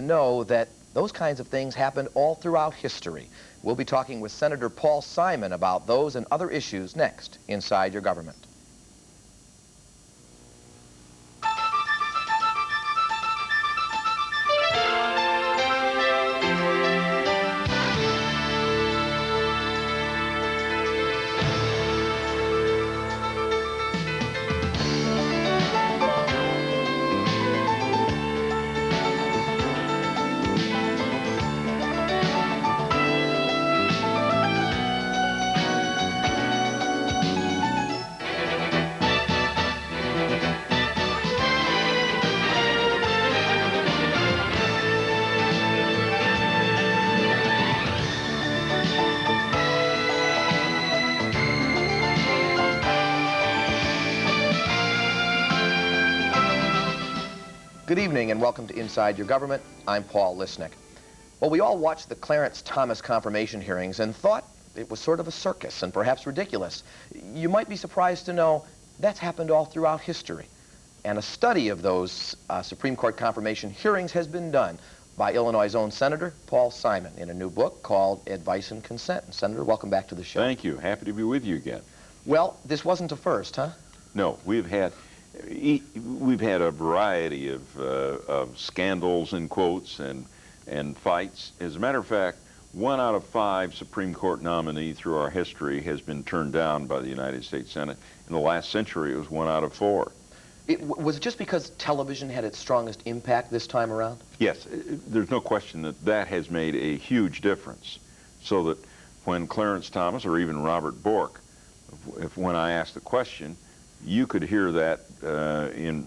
Know that those kinds of things happened all throughout history. We'll be talking with Senator Paul Simon about those and other issues next inside your government. Good evening and welcome to Inside Your Government. I'm Paul Lisnek. Well, we all watched the Clarence Thomas confirmation hearings and thought it was sort of a circus and perhaps ridiculous. You might be surprised to know that's happened all throughout history. And a study of those Supreme Court confirmation hearings has been done by Illinois' own Senator Paul Simon in a new book called Advice and Consent. And Senator, welcome back to the show. Thank you. Happy to be with you again. Well, this wasn't a first, huh? No, we've had a variety of scandals and quotes and fights. As a matter of fact, 1 out of 5 Supreme Court nominee through our history has been turned down by the United States Senate. In the last century, it was 1 out of 4. Was it just because television had its strongest impact this time around? Yes, there's no question that that has made a huge difference. So that when Clarence Thomas or even Robert Bork, when I asked the question, you could hear that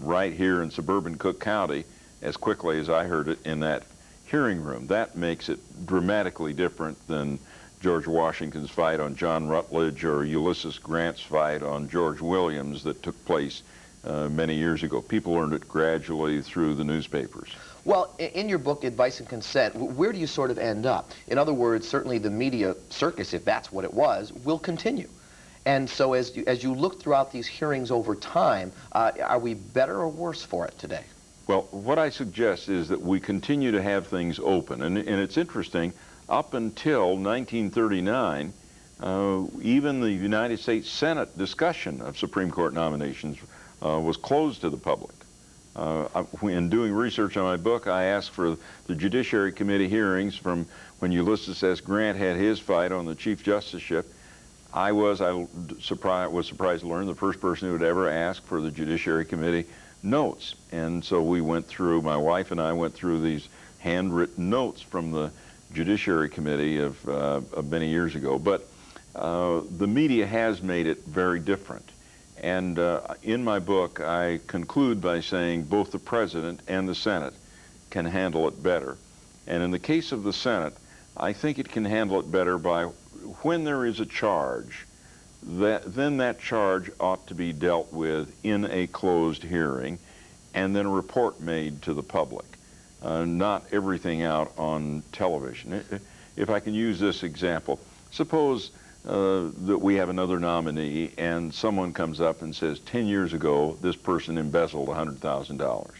right here in suburban Cook County as quickly as I heard it in that hearing room. That makes it dramatically different than George Washington's fight on John Rutledge or Ulysses Grant's fight on George Williams that took place many years ago. People learned it gradually through the newspapers. Well, in your book, Advice and Consent, where do you sort of end up? In other words, certainly the media circus, if that's what it was, will continue. And so as you look throughout these hearings over time, are we better or worse for it today? Well, what I suggest is that we continue to have things open. And it's interesting, up until 1939, even the United States Senate discussion of Supreme Court nominations was closed to the public. In doing research on my book, I asked for the Judiciary Committee hearings from when Ulysses S. Grant had his fight on the Chief Justiceship. I was surprised to learn the first person who had ever asked for the Judiciary Committee notes. And so we went through, my wife and I went through these handwritten notes from the Judiciary Committee of many years ago. But the media has made it very different. And in my book, I conclude by saying both the President and the Senate can handle it better. And in the case of the Senate, I think it can handle it better by when there is a charge, then that charge ought to be dealt with in a closed hearing and then a report made to the public, not everything out on television. If I can use this example, suppose that we have another nominee and someone comes up and says 10 years ago this person embezzled $100,000.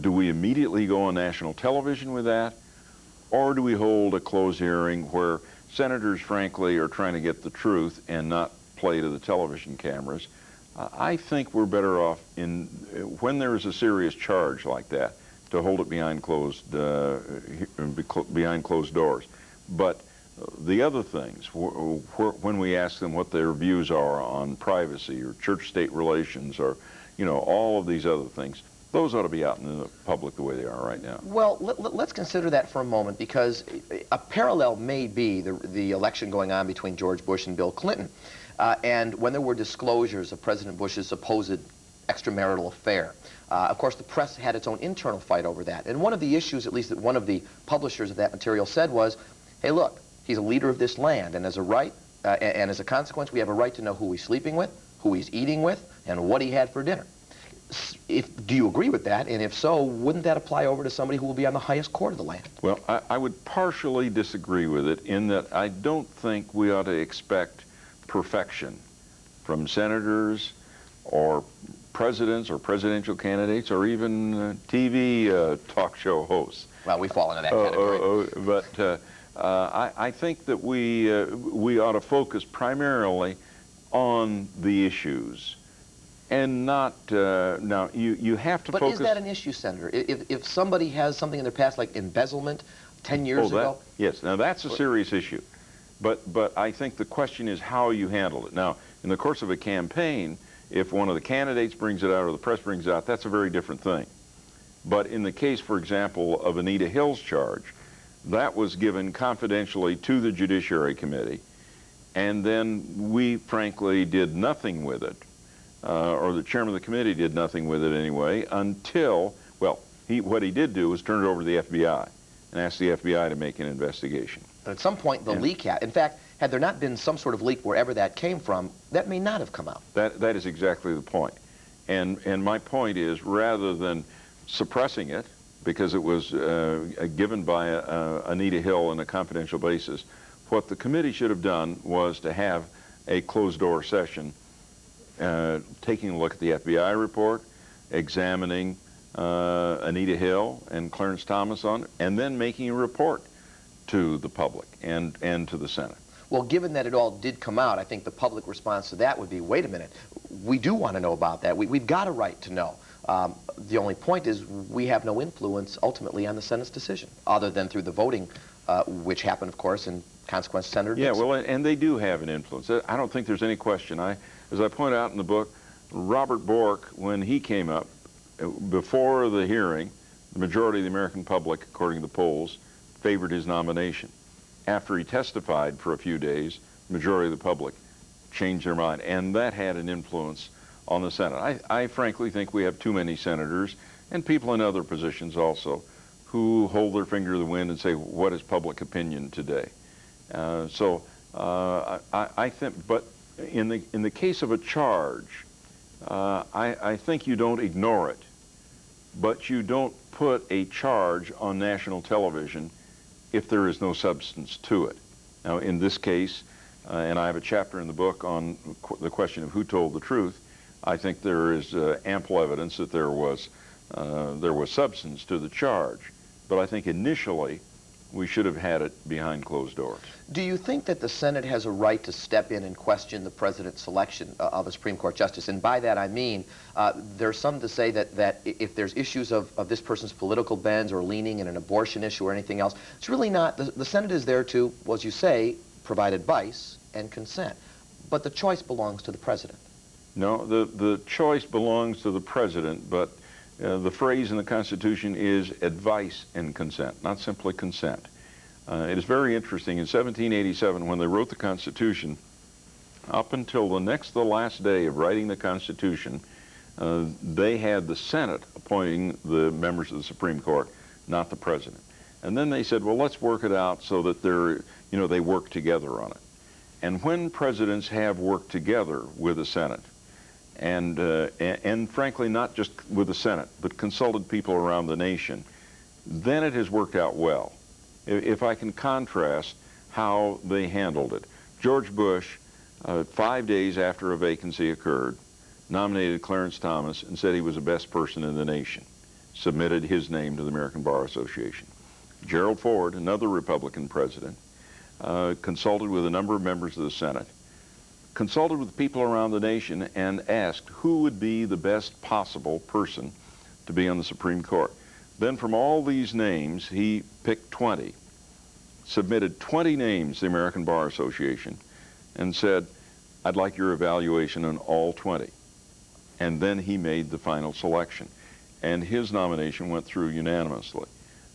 Do we immediately go on national television with that, or do we hold a closed hearing where senators, frankly, are trying to get the truth and not play to the television cameras? I think we're better off, when there is a serious charge like that, to hold it behind closed doors. But the other things, when we ask them what their views are on privacy or church-state relations or, all of these other things, those ought to be out in the public the way they are right now. Well, let's consider that for a moment, because a parallel may be the election going on between George Bush and Bill Clinton. And when there were disclosures of President Bush's supposed extramarital affair. Of course, the press had its own internal fight over that. And one of the issues, at least that one of the publishers of that material said was, hey, look, he's a leader of this land, and as a consequence, we have a right to know who he's sleeping with, who he's eating with, and what he had for dinner. Do you agree with that? And if so, wouldn't that apply over to somebody who will be on the highest court of the land? Well, I would partially disagree with it in that I don't think we ought to expect perfection from senators or presidents or presidential candidates or even TV talk show hosts. Well, we fall into that category. But I think that we ought to focus primarily on the issues and not, now you have to focus. But is that an issue, Senator? If somebody has something in their past like embezzlement 10 years ago? Yes, now that's a serious issue. But I think the question is how you handle it. Now, in the course of a campaign, if one of the candidates brings it out or the press brings it out, that's a very different thing. But in the case, for example, of Anita Hill's charge, that was given confidentially to the Judiciary Committee, and then we frankly did nothing with it, or the chairman of the committee did nothing with it anyway, until, well, what he did do was turn it over to the FBI and ask the FBI to make an investigation. At some point, the leak had, in fact, had there not been some sort of leak wherever that came from, that may not have come out. That is exactly the point. And my point is, rather than suppressing it, because it was given by Anita Hill on a confidential basis, what the committee should have done was to have a closed-door session taking a look at the FBI report, examining Anita Hill and Clarence Thomas on it, and then making a report to the public and to the Senate. Well, given that it all did come out, I think the public response to that would be, wait a minute, we do want to know about that. We've got a right to know. The only point is we have no influence ultimately on the Senate's decision, other than through the voting, which happened, of course, in consequence Senator Dixon. Yeah, well, and they do have an influence. I don't think there's any question. As I point out in the book, Robert Bork, when he came up, before the hearing, the majority of the American public, according to the polls, favored his nomination. After he testified for a few days, the majority of the public changed their mind, and that had an influence on the Senate. I frankly think we have too many senators, and people in other positions also, who hold their finger to the wind and say, what is public opinion today? I think, but in the case of a charge, I think you don't ignore it, but you don't put a charge on national television if there is no substance to it. Now, in this case, and I have a chapter in the book on the question of who told the truth, I think there is ample evidence that there was substance to the charge. But I think initially we should have had it behind closed doors. Do you think that the Senate has a right to step in and question the president's selection of a Supreme Court justice? And by that I mean, there's some to say that if there's issues of this person's political bends or leaning in an abortion issue or anything else, it's really not. The Senate is there to, well, as you say, provide advice and consent. But the choice belongs to the president. No, the choice belongs to the president, but the phrase in the Constitution is advice and consent, not simply consent. It is very interesting. In 1787, when they wrote the Constitution, up until the last day of writing the Constitution, they had the Senate appointing the members of the Supreme Court, not the president. And then they said, well, let's work it out so that they work together on it. And when presidents have worked together with the Senate, and frankly not just with the Senate, but consulted people around the nation, then it has worked out well. If I can contrast how they handled it. George Bush, 5 days after a vacancy occurred, nominated Clarence Thomas and said he was the best person in the nation, submitted his name to the American Bar Association. Gerald Ford, another Republican president, consulted with a number of members of the Senate, consulted with people around the nation and asked who would be the best possible person to be on the Supreme Court. Then from all these names, he picked 20, submitted 20 names to the American Bar Association, and said, I'd like your evaluation on all 20. And then he made the final selection. And his nomination went through unanimously.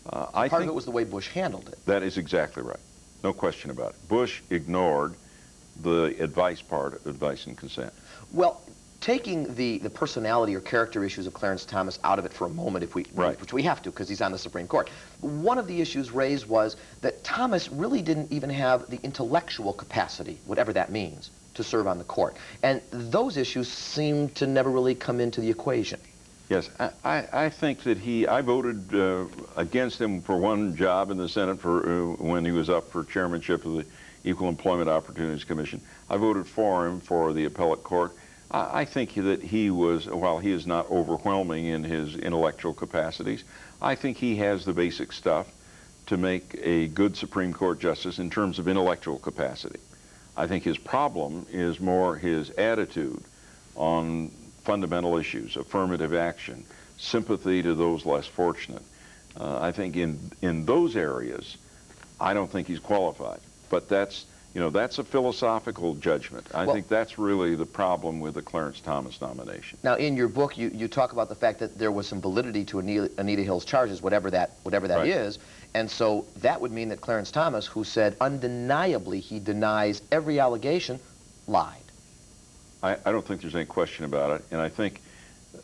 Part of it was the way Bush handled it. That is exactly right. No question about it. Bush ignored the advice part, advice and consent. Well, taking the personality or character issues of Clarence Thomas out of it for a moment, which we have to because he's on the Supreme Court, one of the issues raised was that Thomas really didn't even have the intellectual capacity, whatever that means, to serve on the court. And those issues seem to never really come into the equation. Yes, I think that I voted against him for one job in the Senate when he was up for chairmanship of the Equal Employment Opportunities Commission. I voted for him for the appellate court, I think that he was, while he is not overwhelming in his intellectual capacities, I think he has the basic stuff to make a good Supreme Court justice in terms of intellectual capacity. I think his problem is more his attitude on fundamental issues, affirmative action, sympathy to those less fortunate. I think in those areas, I don't think he's qualified. But that's, you know, that's a philosophical judgment. I think that's really the problem with the Clarence Thomas nomination. Now, in your book, you talk about the fact that there was some validity to Anita Hill's charges, whatever that right. is, and so that would mean that Clarence Thomas, who said undeniably he denies every allegation, lied. I don't think there's any question about it, and I think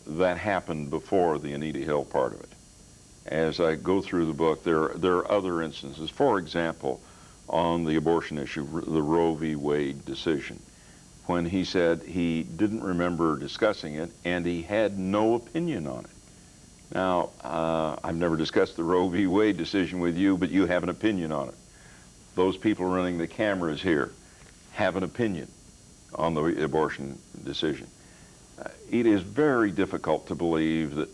that happened before the Anita Hill part of it. As I go through the book, there are other instances. For example, on the abortion issue, the Roe v. Wade decision, when he said he didn't remember discussing it and he had no opinion on it. Now, I've never discussed the Roe v. Wade decision with you, but you have an opinion on it. Those people running the cameras here have an opinion on the abortion decision. It is very difficult to believe that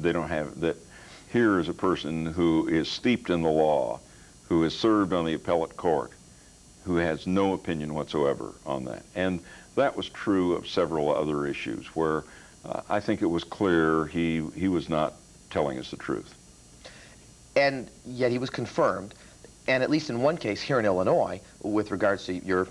they don't have, that here is a person who is steeped in the law, who has served on the appellate court, who has no opinion whatsoever on that. And that was true of several other issues where I think it was clear he was not telling us the truth. And yet he was confirmed, and at least in one case here in Illinois, with regards to your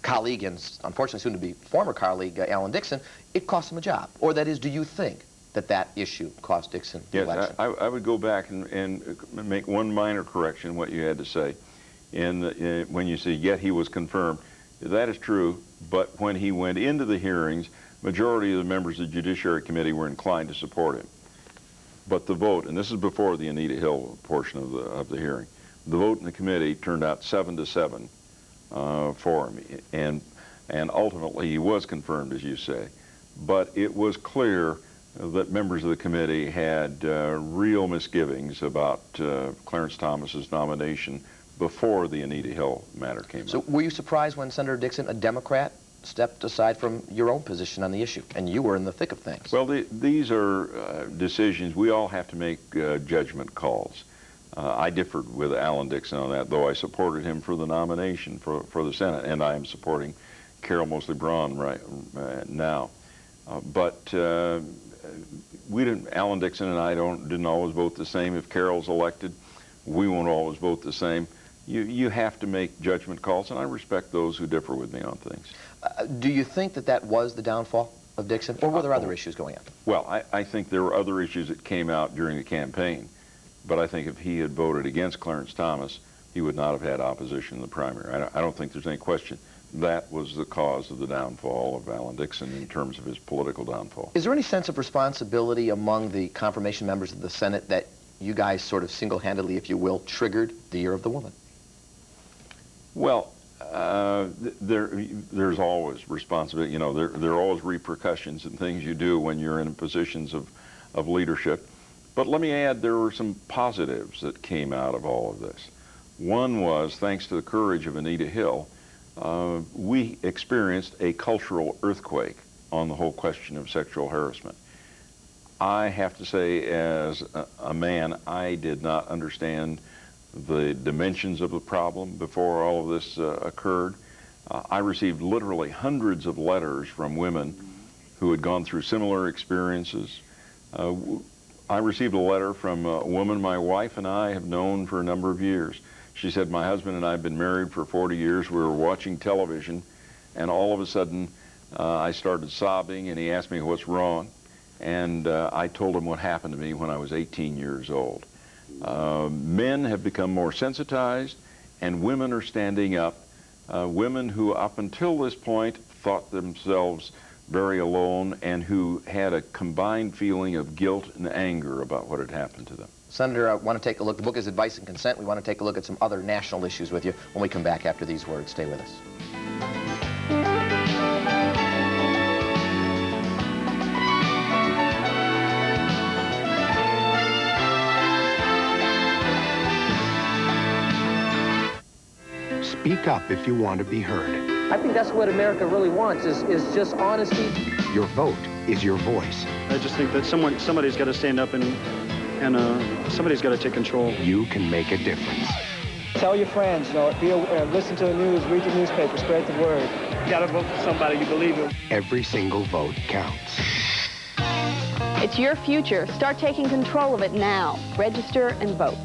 colleague and unfortunately soon to be former colleague Alan Dixon, it cost him a job. Or that is, do you think that issue cost Dixon the election? Yes, I would go back and make one minor correction in what you had to say. When you say, yet he was confirmed, that is true, but when he went into the hearings, majority of the members of the Judiciary Committee were inclined to support him. But the vote, and this is before the Anita Hill portion of the hearing, the vote in the committee turned out 7-7 for him, and ultimately he was confirmed, as you say. But it was clear that members of the committee had real misgivings about Clarence Thomas's nomination before the Anita Hill matter came up. So were you surprised when Senator Dixon, a Democrat, stepped aside from your own position on the issue, and you were in the thick of things? Well, these are decisions. We all have to make judgment calls. I differed with Alan Dixon on that, though I supported him for the nomination for the Senate, and I am supporting Carol Mosley Braun right now. Alan Dixon and I didn't always vote the same. If Carol's elected, we won't always vote the same. You have to make judgment calls, and I respect those who differ with me on things. Do you think that was the downfall of Dixon, or were there other issues going on? Well, I think there were other issues that came out during the campaign, but I think if he had voted against Clarence Thomas, he would not have had opposition in the primary. I don't think there's any question that was the cause of the downfall of Alan Dixon in terms of his political downfall. Is there any sense of responsibility among the confirmation members of the Senate that you guys sort of single-handedly, if you will, triggered the Year of the Woman? Well, there's always responsibility. You know, there are always repercussions and things you do when you're in positions of leadership. But let me add, there were some positives that came out of all of this. One was, thanks to the courage of Anita Hill, we experienced a cultural earthquake on the whole question of sexual harassment. I have to say, as a man, I did not understand the dimensions of the problem before all of this occurred. I received literally hundreds of letters from women who had gone through similar experiences. I received a letter from a woman my wife and I have known for a number of years. She said, my husband and I have been married for 40 years. We were watching television, and all of a sudden I started sobbing, and he asked me what's wrong. And I told him what happened to me when I was 18 years old. Men have become more sensitized, and women are standing up. Women who up until this point thought themselves very alone and who had a combined feeling of guilt and anger about what had happened to them. Senator, I want to take a look. The book is Advice and Consent. We want to take a look at some other national issues with you when we come back after these words. Stay with us. Speak up if you want to be heard. I think that's what America really wants, is just honesty. Your vote is your voice. I just think that somebody's got to stand up and somebody's got to take control. You can make a difference. Tell your friends, listen to the news, read the newspaper, spread the word. You got to vote for somebody you believe in. Every single vote counts. It's your future. Start taking control of it now. Register and vote.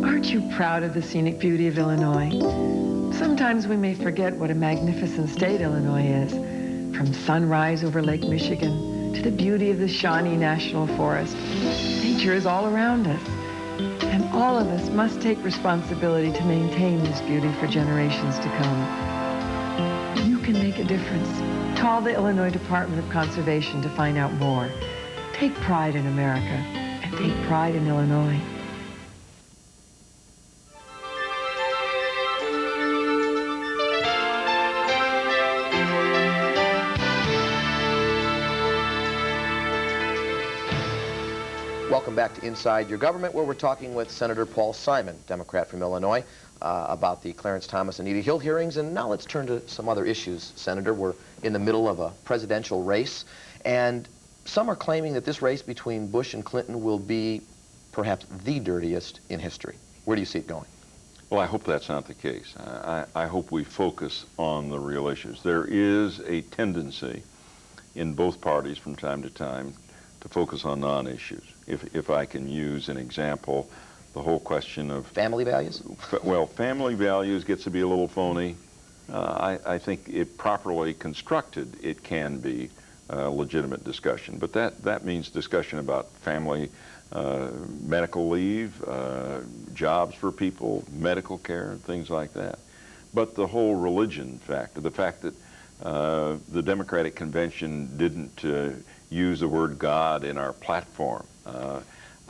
Aren't you proud of the scenic beauty of Illinois? Sometimes we may forget what a magnificent state Illinois is. From sunrise over Lake Michigan to the beauty of the Shawnee National Forest. Nature is all around us. And all of us must take responsibility to maintain this beauty for generations to come. You can make a difference. Call the Illinois Department of Conservation to find out more. Take pride in America and take pride in Illinois. Welcome back to Inside Your Government, where we're talking with Senator Paul Simon, Democrat from Illinois, about the Clarence Thomas and Edie Hill hearings. And now let's turn to some other issues, Senator. We're in the middle of a presidential race, and some are claiming that this race between Bush and Clinton will be perhaps the dirtiest in history. Where do you see it going? Well, I hope that's not the case. I hope we focus on the real issues. There is a tendency in both parties from time to time to focus on non-issues. If I can use an example, the whole question of... Family values? Well, family values gets to be a little phony. I think if properly constructed, it can be a legitimate discussion. But that means discussion about family, medical leave, jobs for people, medical care, things like that. But the whole religion factor, the fact that the Democratic Convention didn't use the word God in our platform.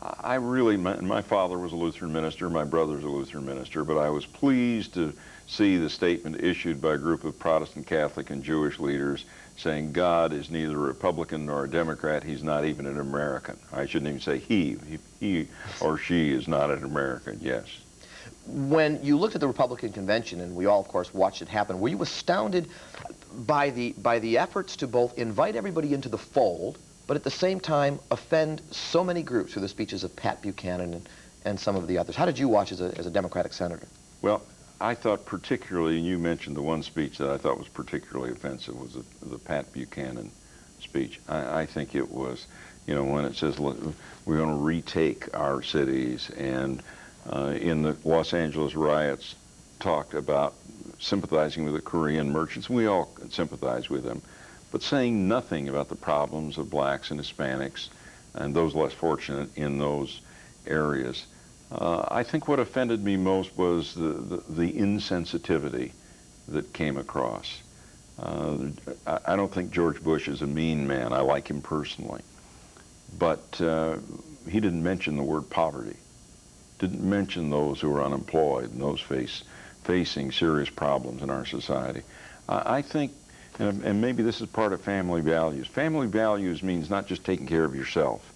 My father was a Lutheran minister, my brother's a Lutheran minister, but I was pleased to see the statement issued by a group of Protestant, Catholic, and Jewish leaders saying God is neither a Republican nor a Democrat, he's not even an American. I shouldn't even say he or she is not an American, yes. When you looked at the Republican convention, and we all, of course, watched it happen, were you astounded by the efforts to both invite everybody into the fold, but at the same time offend so many groups through the speeches of Pat Buchanan and some of the others? How did you watch as a Democratic senator? Well, I thought particularly, and you mentioned the one speech that I thought was particularly offensive, was the Pat Buchanan speech. I think it was, when it says we're going to retake our cities, and in the Los Angeles riots talked about sympathizing with the Korean merchants. We all sympathize with them, but saying nothing about the problems of blacks and Hispanics and those less fortunate in those areas. I think what offended me most was the insensitivity that came across. I don't think George Bush is a mean man. I like him personally. But he didn't mention the word poverty, didn't mention those who are unemployed and those facing serious problems in our society. I think, and maybe this is part of family values. Family values means not just taking care of yourself,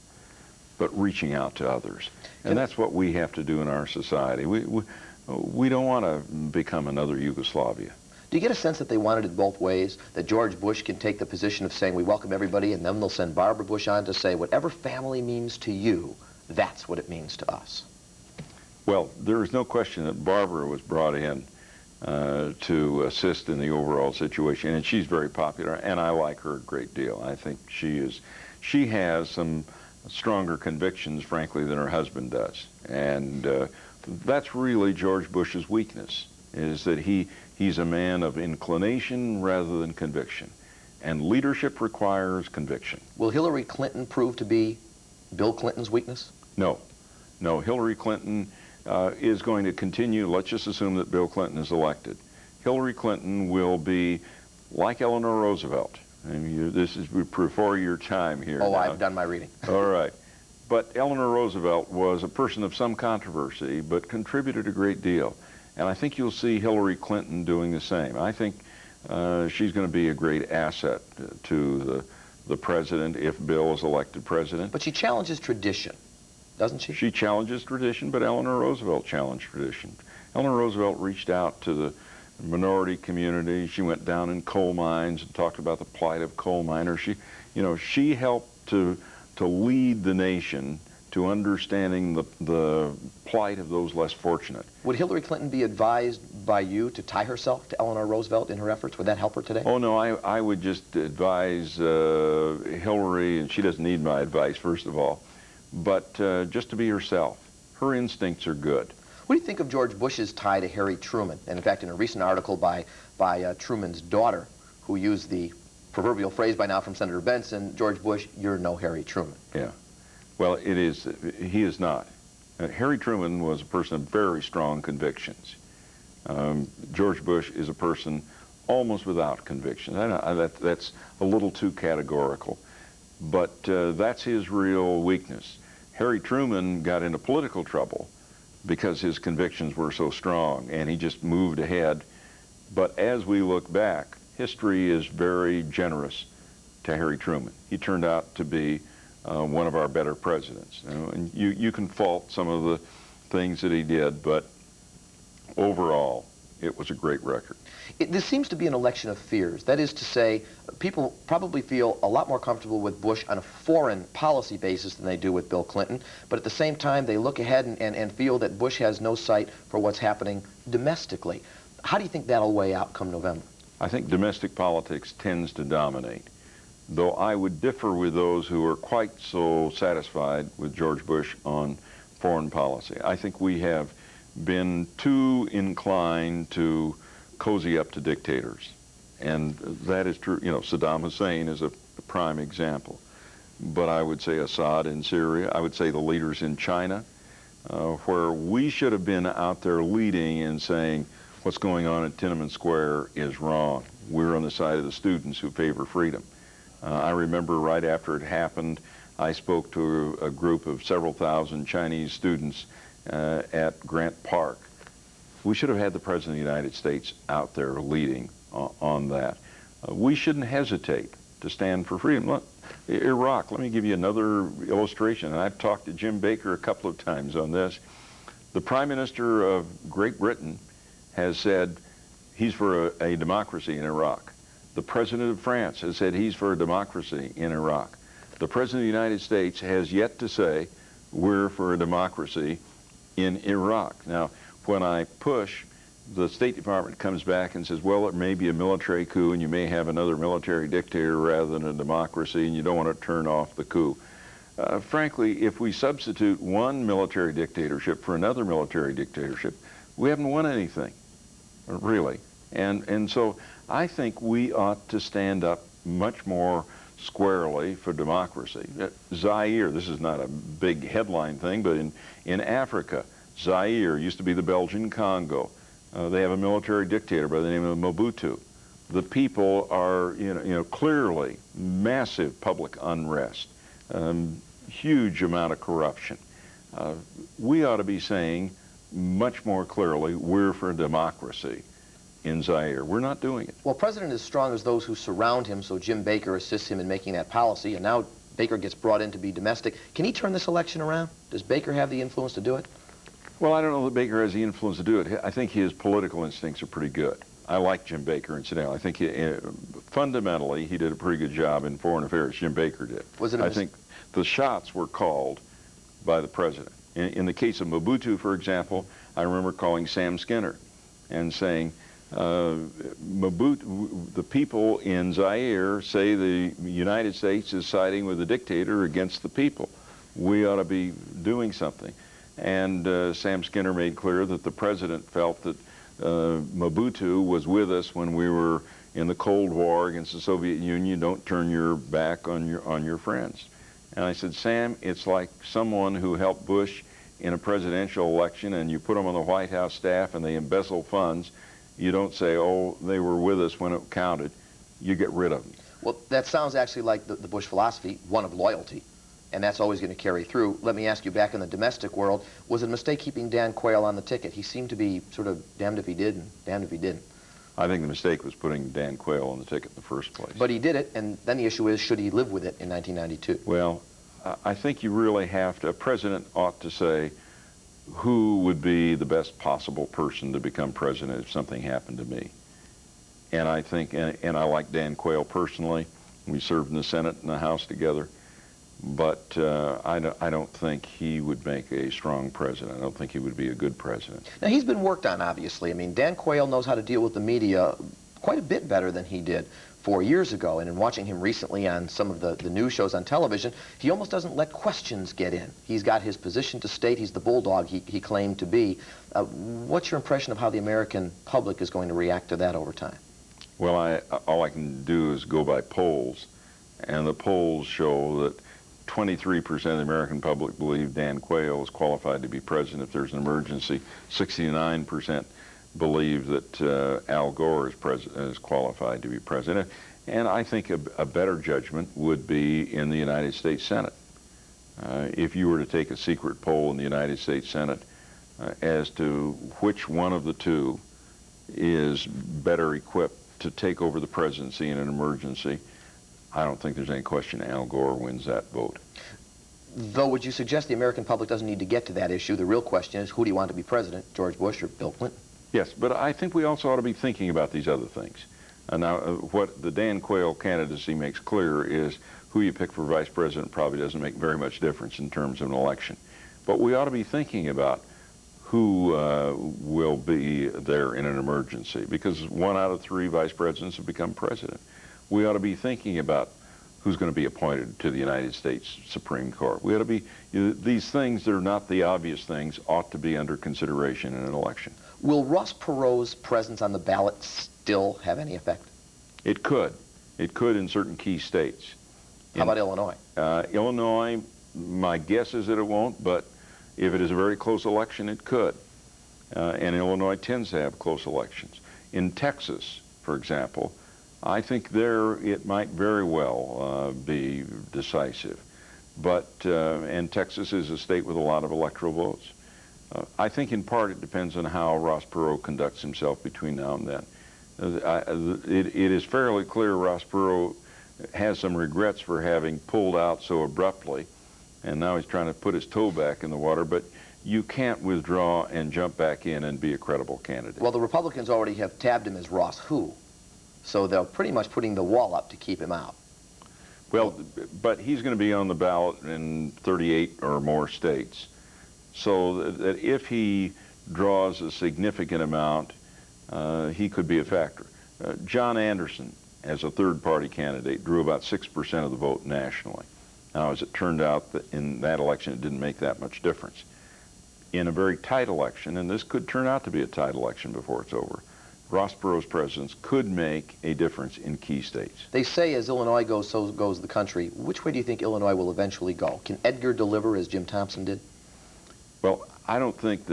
but reaching out to others. And that's what we have to do in our society. We don't want to become another Yugoslavia. Do you get a sense that they wanted it both ways, that George Bush can take the position of saying we welcome everybody, and then they'll send Barbara Bush on to say whatever family means to you, that's what it means to us? Well, there is no question that Barbara was brought in to assist in the overall situation, and she's very popular, and I like her a great deal. I think she has some stronger convictions, frankly, than her husband does, and that's really George Bush's weakness, is that he's a man of inclination rather than conviction, and leadership requires conviction. Will Hillary Clinton prove to be Bill Clinton's weakness? No. Hillary Clinton is going to continue. Let's just assume that Bill Clinton is elected. Hillary Clinton will be like Eleanor Roosevelt. And this is before your time here. Oh, now. I've done my reading. All right. But Eleanor Roosevelt was a person of some controversy, but contributed a great deal. And I think you'll see Hillary Clinton doing the same. I think she's going to be a great asset to the president if Bill is elected president. But she challenges tradition, doesn't she? She challenges tradition, but Eleanor Roosevelt challenged tradition. Eleanor Roosevelt reached out to minority community. She went down in coal mines and talked about the plight of coal miners. She helped to lead the nation to understanding the plight of those less fortunate. Would Hillary Clinton be advised by you to tie herself to Eleanor Roosevelt in her efforts? Would that help her today? Oh, no, I would just advise Hillary, and she doesn't need my advice, first of all, but just to be herself. Her instincts are good. What do you think of George Bush's tie to Harry Truman? And in fact, in a recent article by Truman's daughter, who used the proverbial phrase by now from Senator Benson, George Bush, you're no Harry Truman. Yeah. Well, he is not. Harry Truman was a person of very strong convictions. George Bush is a person almost without convictions. That's a little too categorical, but that's his real weakness. Harry Truman got into political trouble because his convictions were so strong, and he just moved ahead. But as we look back, history is very generous to Harry Truman. He turned out to be one of our better presidents. And you can fault some of the things that he did, but overall, it was a great record. This seems to be an election of fears. That is to say, people probably feel a lot more comfortable with Bush on a foreign policy basis than they do with Bill Clinton, but at the same time, they look ahead and feel that Bush has no sight for what's happening domestically. How do you think that'll weigh out come November? I think domestic politics tends to dominate, though I would differ with those who are quite so satisfied with George Bush on foreign policy. I think we have been too inclined to cozy up to dictators, and that is true. Saddam Hussein is a prime example, but I would say Assad in Syria, I would say the leaders in China, where we should have been out there leading and saying what's going on at Tiananmen Square is wrong. We're on the side of the students who favor freedom. I remember right after it happened, I spoke to a group of several thousand Chinese students at Grant Park. We should have had the President of the United States out there leading on that. We shouldn't hesitate to stand for freedom. Look, Iraq, let me give you another illustration, and I've talked to Jim Baker a couple of times on this. The Prime Minister of Great Britain has said he's for a democracy in Iraq. The President of France has said he's for a democracy in Iraq. The President of the United States has yet to say we're for a democracy in Iraq. Now, when I push, the State Department comes back and says, well, it may be a military coup and you may have another military dictator rather than a democracy, and you don't want to turn off the coup. Frankly, if we substitute one military dictatorship for another military dictatorship, we haven't won anything, really. And so I think we ought to stand up much more squarely for democracy. Zaire, this is not a big headline thing, but in Africa, Zaire used to be the Belgian Congo. They have a military dictator by the name of Mobutu. The people are, clearly massive public unrest, huge amount of corruption. We ought to be saying much more clearly, we're for democracy in Zaire. We're not doing it. Well, President is strong as those who surround him, so Jim Baker assists him in making that policy, and now Baker gets brought in to be domestic. Can he turn this election around? Does Baker have the influence to do it? Well, I don't know that Baker has the influence to do it. I think his political instincts are pretty good. I like Jim Baker, incidentally. I think fundamentally he did a pretty good job in foreign affairs. Jim Baker did. I think the shots were called by the president. In the case of Mobutu, for example, I remember calling Sam Skinner and saying, Mobutu, the people in Zaire say the United States is siding with the dictator against the people. We ought to be doing something. And Sam Skinner made clear that the president felt that Mobutu was with us when we were in the Cold War against the Soviet Union. Don't turn your back on your friends. And I said, Sam, it's like someone who helped Bush in a presidential election and you put them on the White House staff and they embezzle funds. You don't say, oh, they were with us when it counted. You get rid of them. Well, that sounds actually like the Bush philosophy, one of loyalty. And that's always going to carry through. Let me ask you, back in the domestic world, was it a mistake keeping Dan Quayle on the ticket? He seemed to be sort of damned if he did and damned if he didn't. I think the mistake was putting Dan Quayle on the ticket in the first place. But he did it, and then the issue is, should he live with it in 1992? Well, I think you really have to, a president ought to say, who would be the best possible person to become president if something happened to me. And I think, and I like Dan Quayle personally. We served in the Senate and the House together. But I don't think he would make a strong president. I don't think he would be a good president. Now, he's been worked on, obviously. I mean, Dan Quayle knows how to deal with the media quite a bit better than he did 4 years ago. And in watching him recently on some of the news shows on television, he almost doesn't let questions get in. He's got his position to state. He's the bulldog he claimed to be. What's your impression of how the American public is going to react to that over time? Well, all I can do is go by polls. And the polls show that 23% of the American public believe Dan Quayle is qualified to be president if there's an emergency. 69% believe that Al Gore is qualified to be president. And I think a better judgment would be in the United States Senate. If you were to take a secret poll in the United States Senate as to which one of the two is better equipped to take over the presidency in an emergency, I don't think there's any question Al Gore wins that vote. Though, would you suggest the American public doesn't need to get to that issue? The real question is, who do you want to be president, George Bush or Bill Clinton? Yes, but I think we also ought to be thinking about these other things. Now, what the Dan Quayle candidacy makes clear is who you pick for vice president probably doesn't make very much difference in terms of an election. But we ought to be thinking about who will be there in an emergency, because 1 out of 3 vice presidents have become president. We ought to be thinking about who's going to be appointed to the United States Supreme Court. We ought to be, these things that are not the obvious things ought to be under consideration in an election. Will Ross Perot's presence on the ballot still have any effect? It could. It could in certain key states. How about Illinois? Illinois, my guess is that it won't, but if it is a very close election, it could. And Illinois tends to have close elections. In Texas, for example, I think there it might very well be decisive. But, and Texas is a state with a lot of electoral votes. I think in part it depends on how Ross Perot conducts himself between now and then. It is fairly clear Ross Perot has some regrets for having pulled out so abruptly, and now he's trying to put his toe back in the water, but you can't withdraw and jump back in and be a credible candidate. Well, the Republicans already have tabbed him as Ross Who, so they're pretty much putting the wall up to keep him out. Well, but he's going to be on the ballot in 38 or more states, so that if he draws a significant amount, he could be a factor. John Anderson, as a third-party candidate, drew about 6% of the vote nationally. Now, as it turned out, that in that election, it didn't make that much difference. In a very tight election, and this could turn out to be a tight election before it's over, Ross Perot's presence could make a difference in key states. They say as Illinois goes, so goes the country. Which way do you think Illinois will eventually go? Can Edgar deliver as Jim Thompson did? Well, I don't think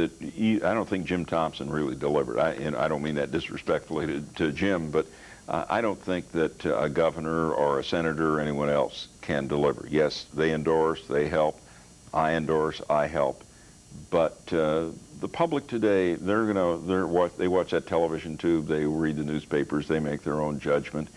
Jim Thompson really delivered. And I don't mean that disrespectfully to Jim, but I don't think that a governor or a senator or anyone else can deliver. Yes, they endorse, they help. I endorse, I help. But the public today, they watch that television tube, they read the newspapers, they make their own judgment.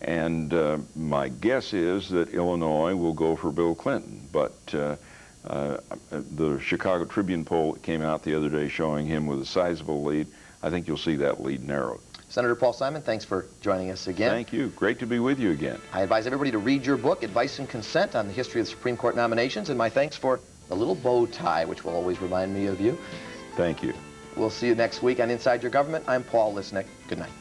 And my guess is that Illinois will go for Bill Clinton. But the Chicago Tribune poll that came out the other day showing him with a sizable lead, I think you'll see that lead narrowed. Senator Paul Simon, thanks for joining us again. Thank you. Great to be with you again. I advise everybody to read your book, Advice and Consent on the History of the Supreme Court Nominations, and my thanks for the little bow tie, which will always remind me of you. Thank you. We'll see you next week on Inside Your Government. I'm Paul Lisnek. Good night.